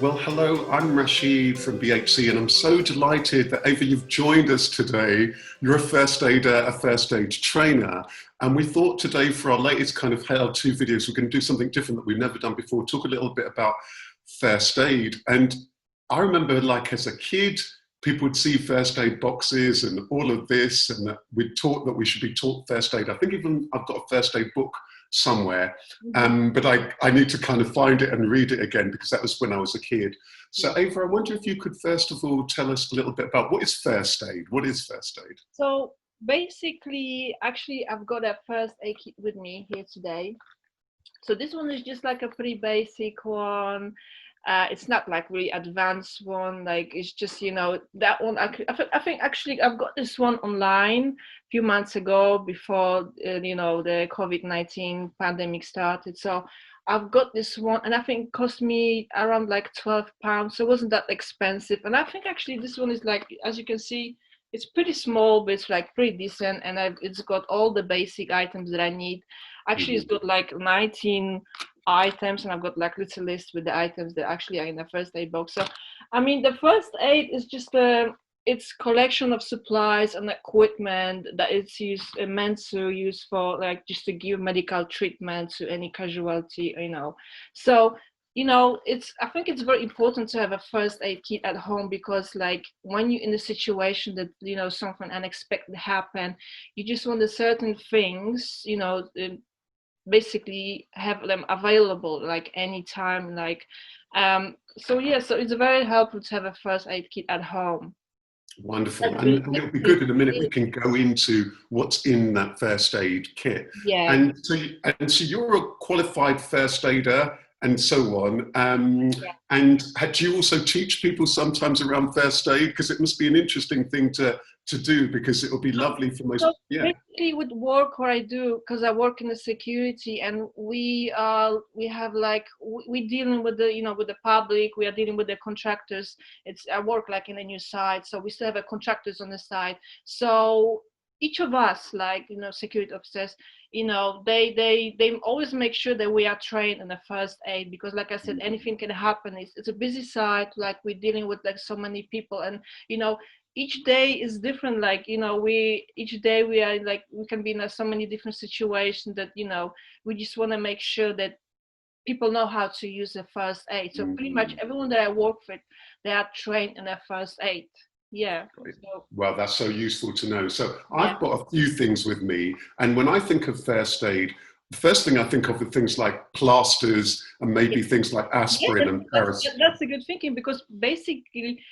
Well, hello, I'm Rashid from BHC, and I'm so delighted that Ava, you've joined us today. You're a first aider, a first aid trainer, and we thought today for our latest kind of how-to videos, we're going to do something different that we've never done before, talk a little bit about first aid. And I remember, like, as a kid, people would see first aid boxes and all of this, and that we'd taught that we should be taught first aid. I think even I've got a first aid book somewhere, but I need to kind of find it and read it again because that was when I was a kid. So Ava, I wonder if you could first of all tell us a little bit about what is first aid? What is first aid? So basically, actually, I've got a first aid kit with me here today. So this one is just like a pretty basic one. It's not like really advanced one, like it's just, you know, that one. I think actually I've got this one online a few months ago before, you know, the COVID-19 pandemic started. So I've got this one and I think it cost me around like £12. So it wasn't that expensive. And I think actually this one is like, as you can see, it's pretty small, but it's like pretty decent. And it's got all the basic items that I need. Actually, it's got like 19 items, and I've got like little list with the items that actually are in the first aid box. So I mean, the first aid is just it's collection of supplies and equipment that it's meant to use for, like, just to give medical treatment to any casualty, you know. So, you know, I think it's very important to have a first aid kit at home, because like when you're in a situation that, you know, something unexpected happen, you just want the certain things, you know, basically have them available like anytime, like so yeah, so it's very helpful to have a first aid kit at home. Wonderful. And it'll be good in a minute. We can go into what's in that first aid kit. Yeah. And so you're a qualified first aider and so on. Yeah. And do you also teach people sometimes around first aid? Because it must be an interesting thing to do, because it will be lovely for most. So Yeah. basically with work, what I do, because I work in the security, and we have like, we dealing with the, you know, with the public, we are dealing with the contractors. I work like in a new site, so we still have contractors on the side. So each of us, like, you know, security officers, you know, they always make sure that we are trained in the first aid, because like I said, anything can happen. It's a busy site, like we're dealing with like so many people, and you know, each day is different. Like, you know, each day we are like, we can be in so many different situations that, you know, we just want to make sure that people know how to use the first aid. So pretty much everyone that I work with, they are trained in their first aid. Yeah. So, well, that's so useful to know. So yeah. I've got a few things with me, and when I think of first aid, the first thing I think of are things like plasters and maybe things like aspirin and paracetamol. That's a good thinking, because basically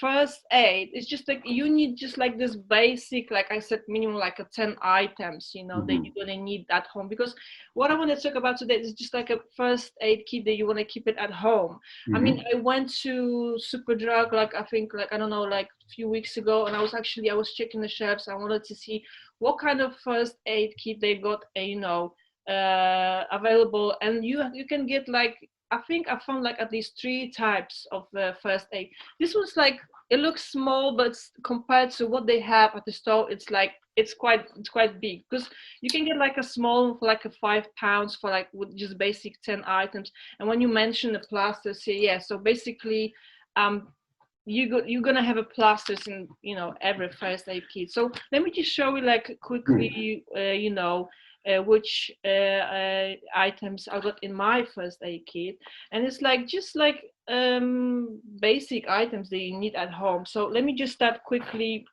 first aid is just like, you need just like this basic, like I said, minimum like a 10 items, you know, that you're gonna need at home. Because what I want to talk about today is just like a first aid kit that you want to keep it at home. I mean, I went to Superdrug, like I think, like, I don't know, like a few weeks ago, and I was checking the shelves. I wanted to see what kind of first aid kit they got, you know, available, and you can get like, I think I found like at least 3 types of first aid. This one's like, it looks small, but compared to what they have at the store, it's like, it's quite big, because you can get like a small one for like a £5 for like with just basic 10 items. And when you mention the plasters here, yeah, so basically you're gonna have a plasters in, you know, every first aid kit. So let me just show you like quickly, you know, which items I got in my first aid kit. And it's like just like basic items that you need at home. So let me just start quickly.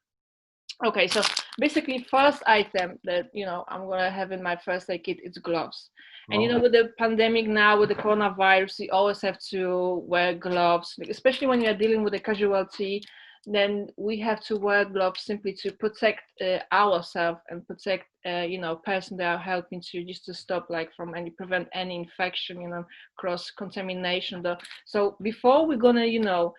Okay, so basically first item that, you know, I'm gonna have in my first aid kit is gloves. And you know, with the pandemic now, with the coronavirus, you always have to wear gloves, especially when you're dealing with a casualty. Then we have to wear gloves simply to protect ourselves and protect, you know, person that are helping to, just to stop like from prevent any infection, you know, cross contamination. So before we're gonna, you know,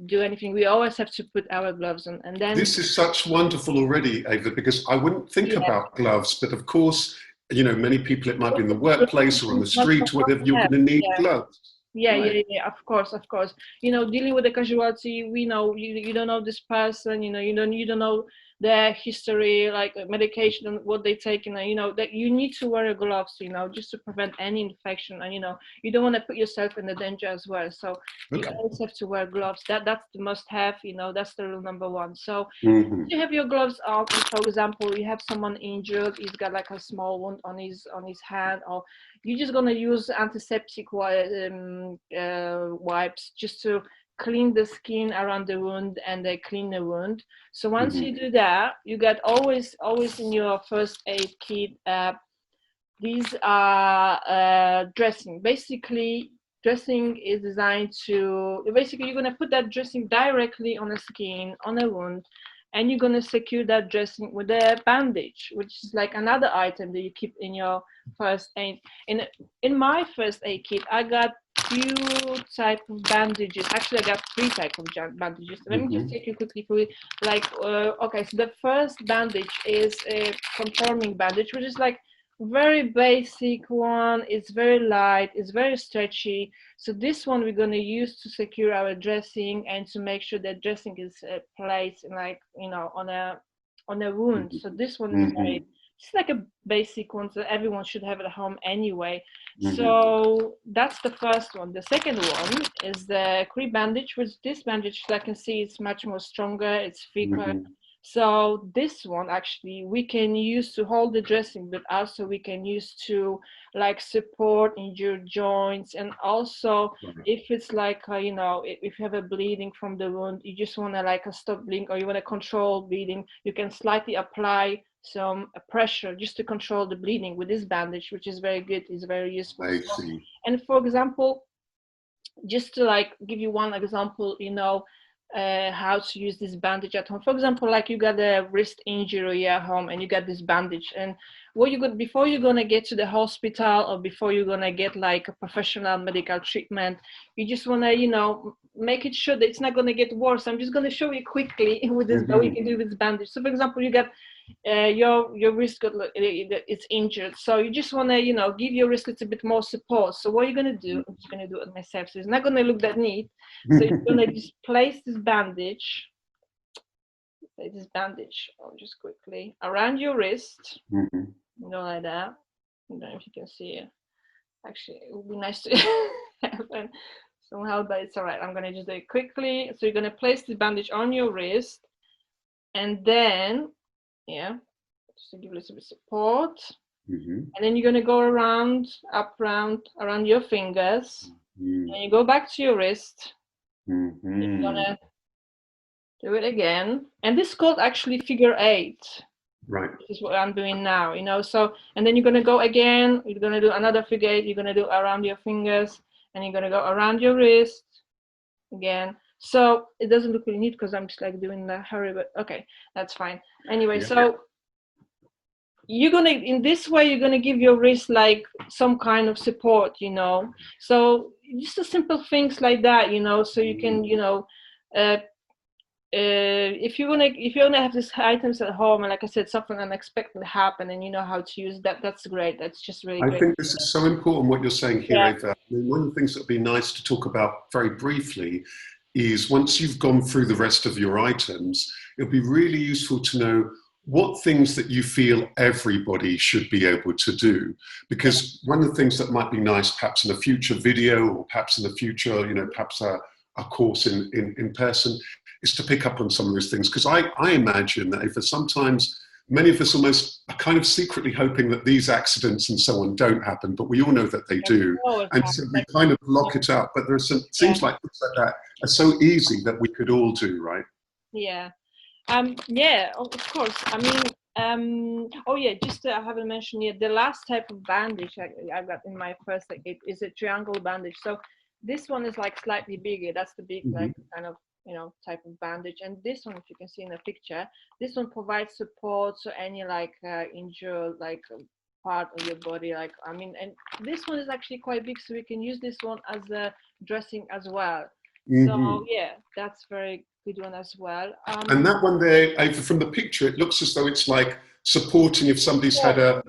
do anything, we always have to put our gloves on. And then this is such wonderful already, Ava, because I wouldn't think about gloves, but of course, you know, many people, it might be in the workplace or on the street, whatever, you're going to need gloves. Yeah, of course. You know, dealing with a casualty, we know you don't know this person, you know, you don't know their history, like medication and what they take, and you know that you need to wear gloves, you know, just to prevent any infection, and you know you don't want to put yourself in the danger as well. So you always have to wear gloves. That's the must-have, you know. That's the rule number one. So you have your gloves on, and for example, you have someone injured, he's got like a small wound on his hand, or you're just gonna use antiseptic wipes just to clean the skin around the wound and they clean the wound. So once you do that, you get always in your first aid kit. These are dressing. Basically, dressing is designed to basically you're gonna put that dressing directly on the skin on a wound, and you're gonna secure that dressing with a bandage, which is like another item that you keep in your first aid. In my first aid kit, I got few type of bandages. Actually, I got three type of bandages. Let me just take you quickly through it. Like, okay, so the first bandage is a conforming bandage, which is like very basic one. It's very light, it's very stretchy. So this one we're going to use to secure our dressing and to make sure that dressing is placed like, you know, on a wound. So this one is very, it's like a basic one, so everyone should have it at home anyway. So that's the first one. The second one is the creep bandage, which this bandage, I can see, it's much more stronger, it's thicker. So this one actually we can use to hold the dressing, but also we can use to like support injured joints. And also if it's like you know, if you have a bleeding from the wound, you just want to like stop bleeding, or you want to control bleeding, you can slightly apply some pressure just to control the bleeding with this bandage, which is very good, is very useful. I see. And for example, just to like give you one example, you know, how to use this bandage at home. For example, like you got a wrist injury at home and you got this bandage, and what you got before you're gonna get to the hospital, or before you're gonna get like a professional medical treatment, you just wanna, you know, make it sure that it's not gonna get worse. I'm just gonna show you quickly with this, what we can do with this bandage. So for example, you got your wrist got, it's injured, so you just want to, you know, give your wrist a little bit more support. So what you're going to do, I'm just going to do it myself, so it's not going to look that neat. So you're going to just place this bandage just quickly around your wrist, you know, like that. I don't know if you can see it. Actually, it would be nice to have some help, but it's all right. I'm going to just do it quickly. So you're going to place the bandage on your wrist, and then just to give a little bit of support. And then you're going to go around your fingers, and you go back to your wrist. You're going to do it again, and this is called actually figure 8. Right. This is what I'm doing now, you know. So, and then you're going to go again, you're going to do another figure 8, you're going to do around your fingers, and you're going to go around your wrist again. So it doesn't look really neat because I'm just like doing the hurry, but okay, that's fine. Anyway, so you're gonna, in this way, you're gonna give your wrist like some kind of support, you know. So just the simple things like that, you know, so you can, you know, if you wanna have these items at home, and like I said, something unexpected happen, and you know how to use that, that's great. That's just really great. I think this is so important what you're saying here, Eva. I mean, one of the things that would be nice to talk about very briefly is once you've gone through the rest of your items, it'll be really useful to know what things that you feel everybody should be able to do. Because one of the things that might be nice, perhaps in a future video, or perhaps in the future, you know, perhaps a course in person, is to pick up on some of those things. Because I imagine that if sometimes many of us almost are kind of secretly hoping that these accidents and so on don't happen, but we all know that they do. And so we kind of lock it up. But there's some, seems like things like that are so easy that we could all do, right? Yeah. Yeah, of course. I mean, oh yeah, just I haven't mentioned yet, the last type of bandage I got in my first, like, it is a triangle bandage. So this one is like slightly bigger. That's the big, like, kind of, you know, type of bandage. And this one, if you can see in the picture, this one provides support to any like injured like part of your body. Like, I mean, and this one is actually quite big, so we can use this one as a dressing as well. So yeah, that's very good one as well. And that one there, from the picture, it looks as though it's like supporting if somebody's had a.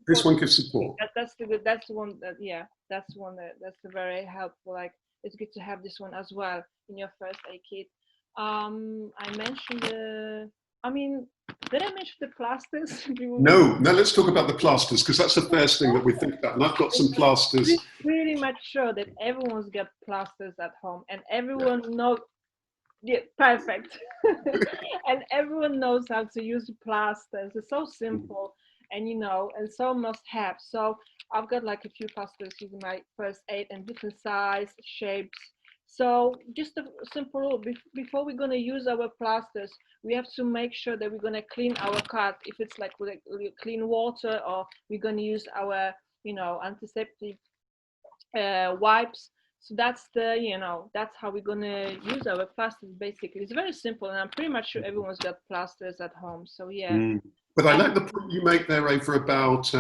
This one gives support. That's the good. That's the one that, yeah, that's one that's very helpful. Like, it's good to have this one as well in your first aid kit. I mentioned I mean, did I mention the plasters? No, no, let's talk about the plasters, because that's the first thing that we think about. And I've got some plasters. Pretty much sure that everyone's got plasters at home, and everyone knows. Yeah, perfect. And everyone knows how to use plasters. It's so simple, and and so must have. So I've got like a few plasters using my first aid and different size, shapes. So just a simple rule: before we're gonna use our plasters, we have to make sure that we're gonna clean our cut. If it's like with clean water, or we're gonna use our, antiseptic wipes. So that's that's how we're gonna use our plasters. Basically, it's very simple, and I'm pretty much sure everyone's got plasters at home. So yeah. But I like the point you make there over about,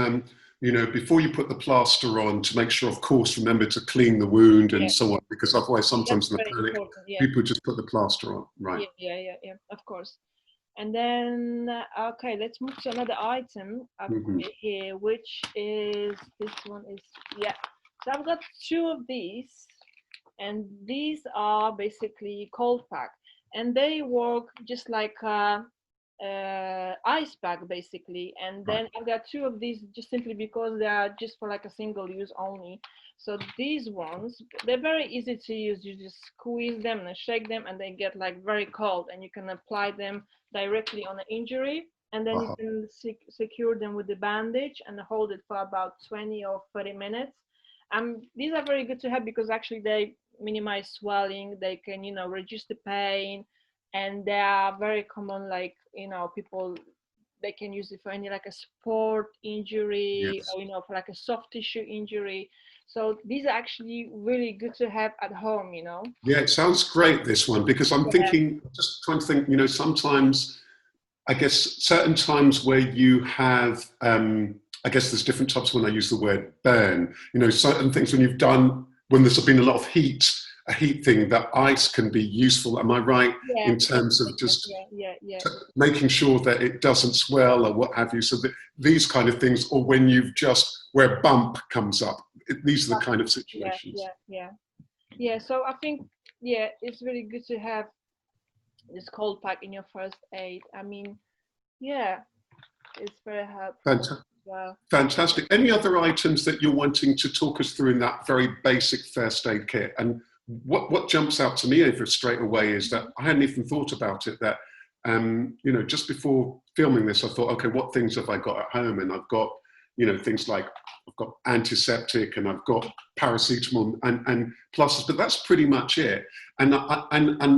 before you put the plaster on, to make sure, of course, remember to clean the wound and so on, because otherwise sometimes in the panic, people just put the plaster on. Right. Yeah, of course. And then, okay, let's move to another item I've got here, which is, this one is, yeah. So I've got two of these, and these are basically cold pack, and they work just like ice pack basically. And then I've got two of these just simply because they are just for like a single use only. So these ones, they're very easy to use. You just squeeze them and shake them, and they get like very cold, and you can apply them directly on an injury, and then you can secure them with the bandage and hold it for about 20 or 30 minutes. These are very good to have because actually they minimize swelling, they can reduce the pain, and they are very common, like people, they can use it for any like a sport injury, or for like a soft tissue injury. So these are actually really good to have at home. Yeah, it sounds great, this one, because I'm thinking, just trying to think, sometimes, I guess, certain times where you have, I guess there's different types when I use the word burn, certain things when there's been a lot of heat, a heat thing, that ice can be useful. Am I right? In terms of just making sure that it doesn't swell or what have you? So that these kind of things, or when where a bump comes up, these are the kind of situations. Yeah. So I think, it's really good to have this cold pack in your first aid. I mean, it's very helpful. Fantastic. Fantastic. Any other items that you're wanting to talk us through in that very basic first aid kit? And what jumps out to me over straight away is that I hadn't even thought about it, that just before filming this, I thought, okay, what things have I got at home? And I've got things like, I've got antiseptic, and I've got paracetamol and plasters, but that's pretty much it. And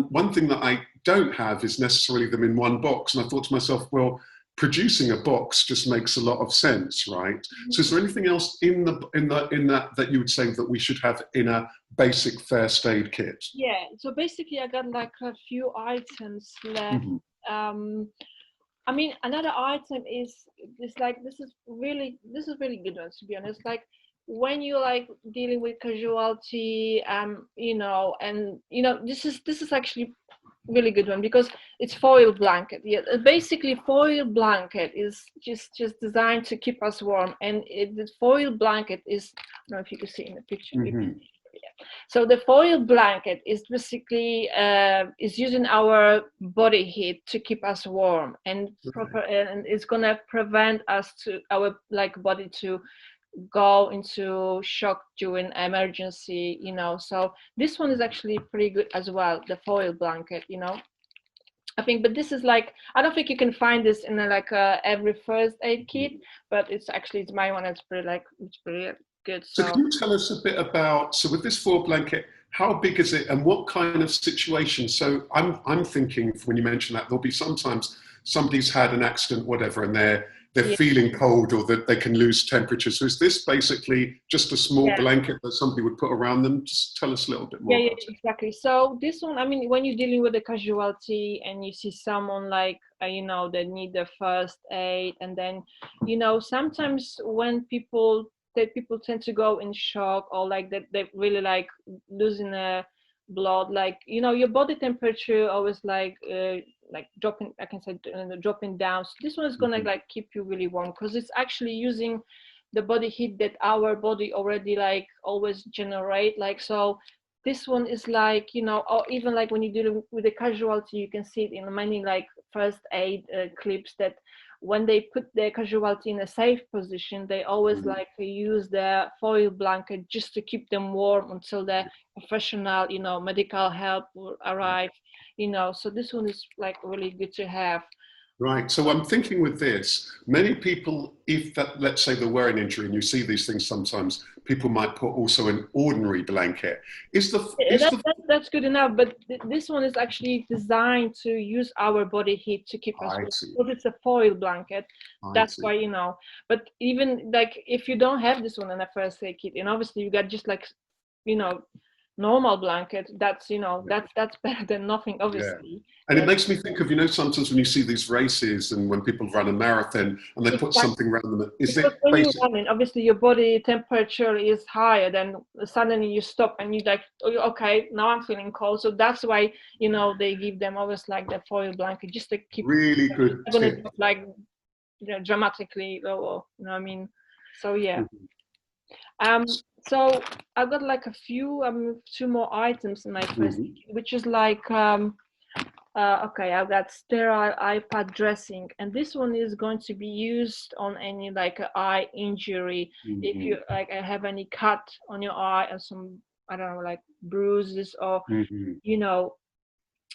one thing that I don't have is necessarily them in one box. And I thought to myself, well, producing a box just makes a lot of sense, right? So is there anything else in that you would say that we should have in a basic first aid kit? Yeah, so basically I got like a few items left. I mean, another item is this is really good one, to be honest. Like when you're like dealing with casualty, and this is actually really good one because it's foil blanket. Yeah, basically foil blanket is just designed to keep us warm, and the foil blanket is, I don't know if you can see in the picture. So the foil blanket is basically is using our body heat to keep us warm, and and it's gonna prevent our body to go into shock during emergency. So this one is actually pretty good as well, the foil blanket. I think, but this is like, I don't think you can find this in every first aid kit, but it's my one. It's pretty good. So can you tell us a bit about, so with this foil blanket, how big is it and what kind of situation? So I'm thinking, when you mention that, there'll be sometimes somebody's had an accident, whatever, and they're feeling cold, or that they can lose temperature. So is this basically just a small blanket that somebody would put around them? Just tell us a little bit more about it. Exactly. So this one, I mean, when you're dealing with a casualty and you see someone like, they need their first aid, and then, sometimes when people tend to go in shock, or like that they really like losing blood, like your body temperature always like dropping, I can say, dropping down. So this one is gonna like keep you really warm, because it's actually using the body heat that our body already like always generate. Like, so this one is like, or even like when you deal with a casualty, you can see it in many like first aid clips that when they put their casualty in a safe position, they always like to use their foil blanket just to keep them warm until the professional, you know, medical help will arrive, you know. So this one is like really good to have. Right. So I'm thinking with this, many people, if that, let's say there were an injury, and you see these things sometimes, people might put also an ordinary blanket. That's good enough, but this one is actually designed to use our body heat to keep us warm. Because it's a foil blanket, that's why, you know. But even like if you don't have this one in a first aid kit, and obviously you got just like, you know, normal blanket, that's, you know, that's better than nothing, obviously. And it makes me think of, you know, sometimes when you see these races and when people run a marathon and they put something around them, is it when you're running, obviously your body temperature is higher, then suddenly you stop and you like, oh, okay, now I'm feeling cold. So that's why, you know, they give them always like the foil blanket just to keep really good tip. like, you know, dramatically lower, you know what I mean? So yeah. So I've got like a few two more items in my first kit, which is like okay, I've got sterile eye dressing, and this one is going to be used on any like eye injury. If you like have any cut on your eye or some, I don't know, like bruises, or you know,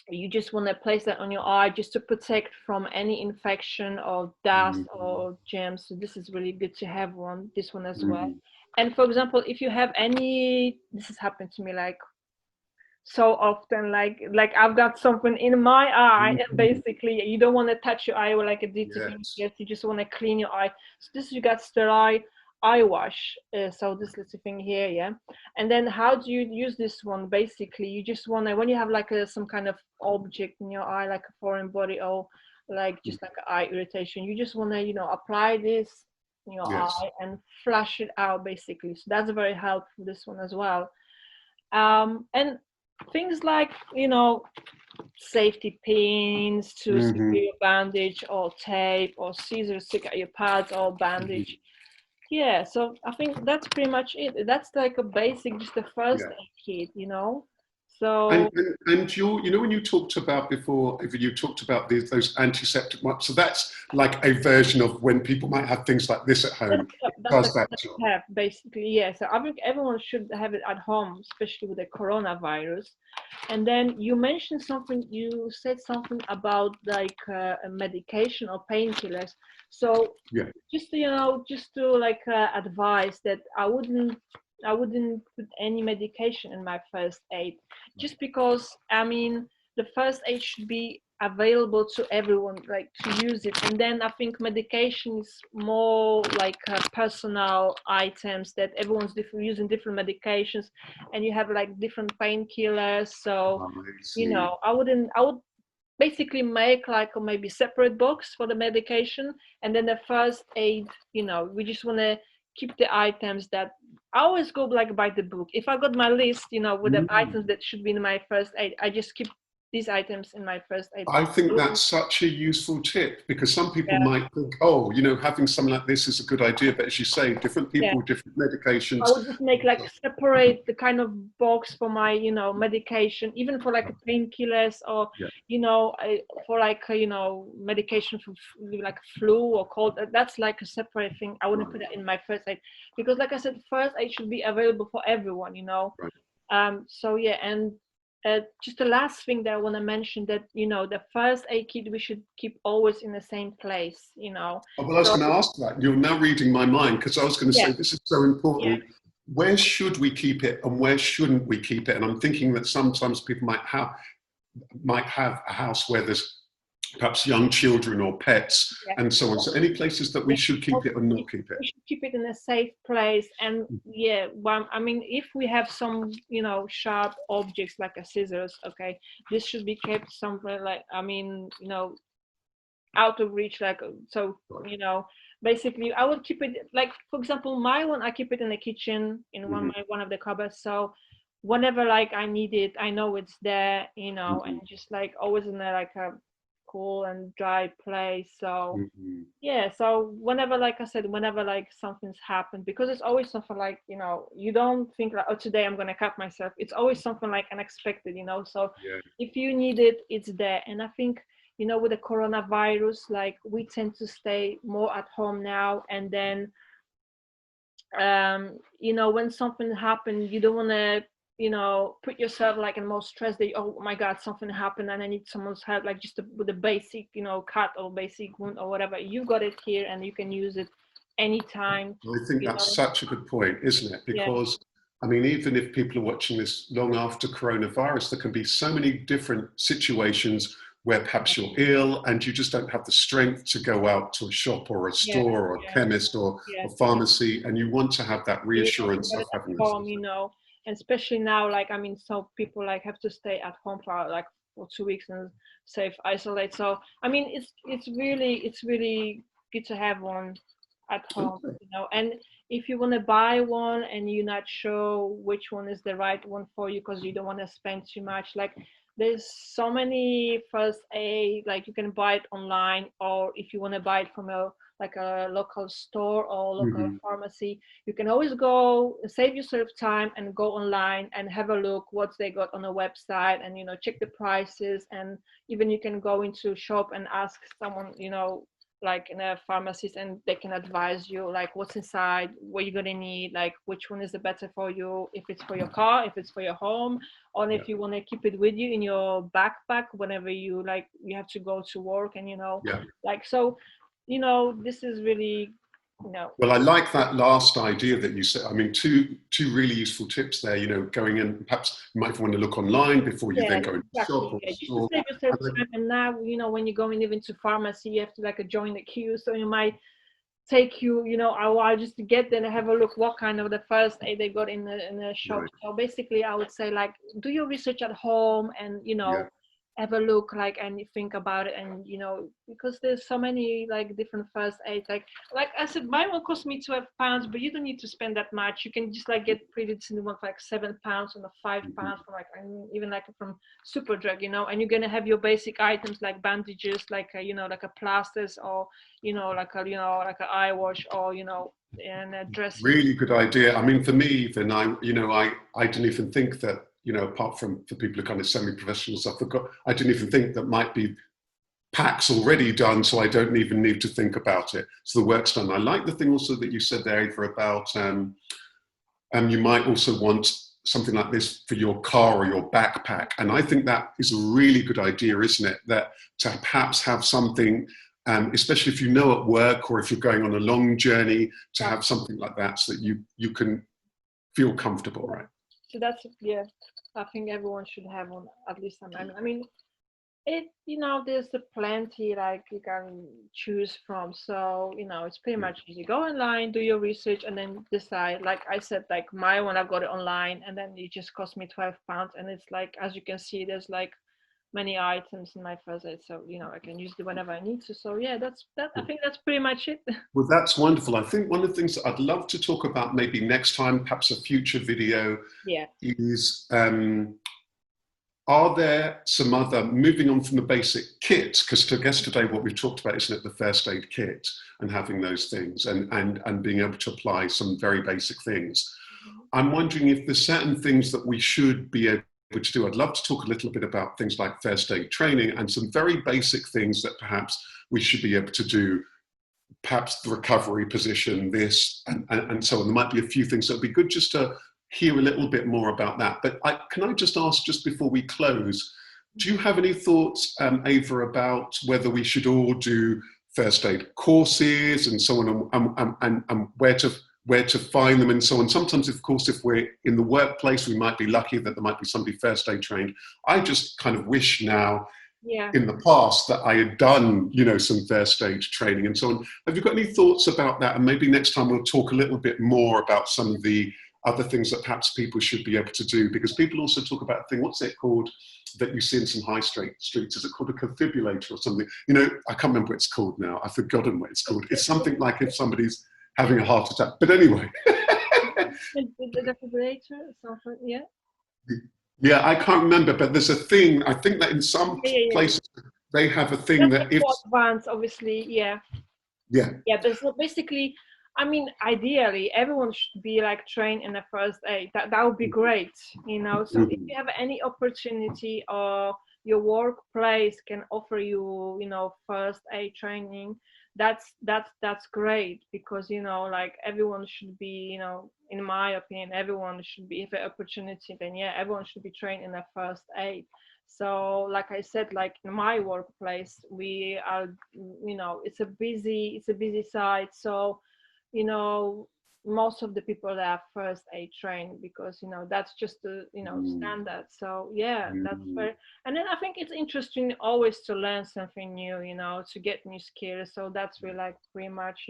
you just want to place that on your eye just to protect from any infection or dust or germs. So this is really good to have this one as well. And for example, if you have any, this has happened to me like so often, like I've got something in my eye, and basically you don't want to touch your eye with like a detailing jet. You just want to clean your eye. So this, you got sterile eye wash. So this little thing here, yeah. And then how do you use this one? Basically, you just want to, when you have like some kind of object in your eye, like a foreign body, or like just like an eye irritation, you just want to, you know, apply this in your eye and flush it out, basically. So that's very helpful, this one as well. And things like, you know, safety pins to secure your bandage, or tape, or scissors to cut your pads or bandage. Yeah, so I think that's pretty much it. That's like a basic, just the first aid kit, you know. So and you know, when you talked about before, if you talked about those antiseptic marks, so that's like a version of when people might have things like this at home. that's have basically, yeah. So I think everyone should have it at home, especially with the coronavirus. And then you mentioned something. You said something about like a medication or painkillers. So just to, you know, just to like advise that I wouldn't put any medication in my first aid, just because I mean the first aid should be available to everyone, like to use it. And then I think medication is more like personal items that everyone's using different medications, and you have like different painkillers. So you know, I would basically make like a maybe separate box for the medication, and then the first aid, you know, we just want to keep the items that I always go like by the book. If I got my list, you know, with the items that should be in my first aid, I just keep these items in my first aid. I think that's such a useful tip, because some people might think, oh, you know, having something like this is a good idea, but as you say, different people, different medications. I would just make like separate the kind of box for my, you know, medication, even for like painkillers, or you know, for like you know, medication for like flu or cold. That's like a separate thing. I wouldn't put that in my first aid, because like I said, first aid should be available for everyone, you know. So yeah, and just the last thing that I want to mention, that you know, the first aid kit we should keep always in the same place, you know. Oh, well, I was going to ask that. You're now reading my mind, because I was going to say this is so important. Where should we keep it and where shouldn't we keep it? And I'm thinking that sometimes people might have a house where there's perhaps young children or pets and so on. So any places that we should keep it or not keep it? We should keep it in a safe place. And well, I mean, if we have some, you know, sharp objects like a scissors, okay, this should be kept somewhere like, I mean, you know, out of reach, like, so, you know, basically I would keep it, like, for example, my one, I keep it in the kitchen in one of the cupboards. So whenever like I need it, I know it's there, you know, and just like always in there, like a cool and dry place. So yeah, so whenever, like I said, whenever like something's happened, because it's always something like, you know, you don't think like, oh, today I'm gonna cut myself. It's always something like unexpected, you know. So if you need it, it's there. And I think you know, with the coronavirus, like we tend to stay more at home now, and then you know, when something happened, you don't want to, you know, put yourself like in more stress that, oh my God, something happened and I need someone's help, like just with a basic, you know, cut or basic wound or whatever. You got it here and you can use it anytime, I think you that's know. such a good point, isn't it? Yeah, Because, I mean, even if people are watching this long after coronavirus, there can be so many different situations where perhaps you're ill and you just don't have the strength to go out to a shop or a yeah, store or a yeah, chemist or yeah. a pharmacy, and you want to have that You reassurance got of it at having this. home, you know, and especially now, like, I mean, some people like have to stay at home for like for 2 weeks and safe isolate. So, I mean, it's really good to have one at home, Okay. you know. And if you want to buy one and you're not sure which one is the right one for you because you don't want to spend too much, like there's so many first aid, like you can buy it online, or if you want to buy it from a like a local store or local Mhm. pharmacy, you can always go save yourself time and go online and have a look what they got on the website, and you know, check the prices. And even you can go into a shop and ask someone, you know, like in a pharmacist, and they can advise you like what's inside, what you're gonna need, like which one is the better for you, if it's for your car, if it's for your home, or Yeah. if you want to keep it with you in your backpack whenever you like you have to go to work. And you know, Yeah. like, so, you know, this is really, you know. Well, I like that last idea that you said. I mean, two really useful tips there. You know, going in, perhaps you might want to look online before you Yeah, then go into the shop exactly. or Yeah, the just to store. save yourself And then, time. And now, you know, when you're going even to pharmacy, you have to like join the queue. So you might take you, you know, a while just to get there and have a look what kind of the first aid they got in the shop. right. So basically, I would say like do your research at home, and you Yeah. know, have a look, like, and you think about it. And you know, because there's so many like different first aids, like I said, mine will cost me £12, but you don't need to spend that much. You can just like get pretty decent one for like £7 and a Mhm. £5 from like, I mean, even like from Superdrug, you know. And you're gonna have your basic items like bandages, like a, you know, like a plasters, or you know, like a, you know, like an eye wash, or you know, and a dressing. Really good idea. I mean, for me, even I didn't even think that, you know, apart from for people who are kind of semi-professionals, I didn't even think that might be packs already done, so I don't even need to think about it. So the work's done. I like the thing also that you said there, Ava, about you might also want something like this for your car or your backpack. And I think that is a really good idea, isn't it? That to perhaps have something, especially if you know at work or if you're going on a long journey, to have something like that so that you can feel comfortable, right? So that's, yeah, I think everyone should have one at least some. I mean, it, you know, there's a plenty like you can choose from. So you know, it's pretty Yeah. much easy. Go online, do your research, and then decide. Like I said, like my one, I got it online, and then it just cost me £12. And it's like, as you can see, there's like many items in my first aid, so you know, I can use it whenever I need to. So yeah, that's that. I think that's pretty much it. Well, that's wonderful. I think one of the things that I'd love to talk about maybe next time, perhaps a future video, Yeah. is are there some other, moving on from the basic kit, because I guess today what we've talked about, isn't it, the first aid kit and having those things and being able to apply some very basic things. I'm wondering if there's certain things that we should be able to do. I'd love to talk a little bit about things like first aid training and some very basic things that perhaps we should be able to do, perhaps the recovery position, this, and so on. There might be a few things that would be good just to hear a little bit more about that. But can I just ask, just before we close, do you have any thoughts, Ava, about whether we should all do first aid courses and so on, and where to find them and so on? Sometimes, of course, if we're in the workplace, we might be lucky that there might be somebody first aid trained. I just kind of wish now Yeah. in the past that I had done, you know, some first aid training and so on. Have you got any thoughts about that? And maybe next time we'll talk a little bit more about some of the other things that perhaps people should be able to do, because people also talk about a thing, what's it called, that you see in some high streets? Is it called a defibrillator or something? You know, I can't remember what it's called now. I've forgotten what it's called. It's something like if somebody's having a heart attack. But anyway. The defibrillator, something. Yeah. Yeah, I can't remember, but there's a thing, I think that in some Yeah. places they have a thing That's that if, for advanced, obviously. Yeah. yeah, Yeah, but so basically, I mean, ideally, everyone should be like trained in the first aid. That would be great, you know. So if mhm, you have any opportunity or your workplace can offer you, first aid training, that's great, because like everyone should be, in my opinion, everyone should be, if an opportunity, then yeah, everyone should be trained in a first aid. So like I said, like in my workplace, we are, it's a busy site. So, most of the people that are first aid trained, because that's just the standard. So yeah, that's Mm. very. And then I think it's interesting always to learn something new, to get new skills. So that's really like pretty much,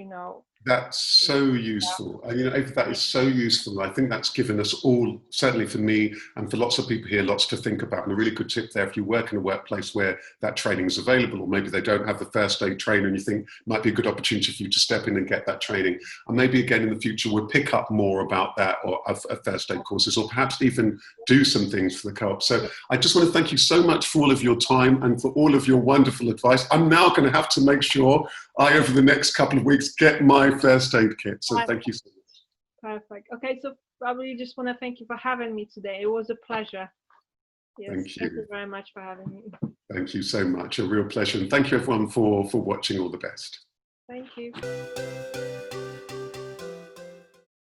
That's so useful. And, Ava, that is so useful. I think that's given us all, certainly for me and for lots of people here, lots to think about. And a really good tip there, if you work in a workplace where that training is available, or maybe they don't have the first aid trainer and you think it might be a good opportunity for you to step in and get that training. And maybe again in the future, we'll pick up more about that, or of first aid courses, or perhaps even do some things for the Co-op. So I just want to thank you so much for all of your time and for all of your wonderful advice. I'm now going to have to make sure over the next couple of weeks, get my first aid kit. So thank you so much. Perfect. Okay, so I really just want to thank you for having me today. It was a pleasure. Yes, Thank thank you you. very much for having me. Thank you so much. A real pleasure. And thank you everyone for watching. All the best. Thank you.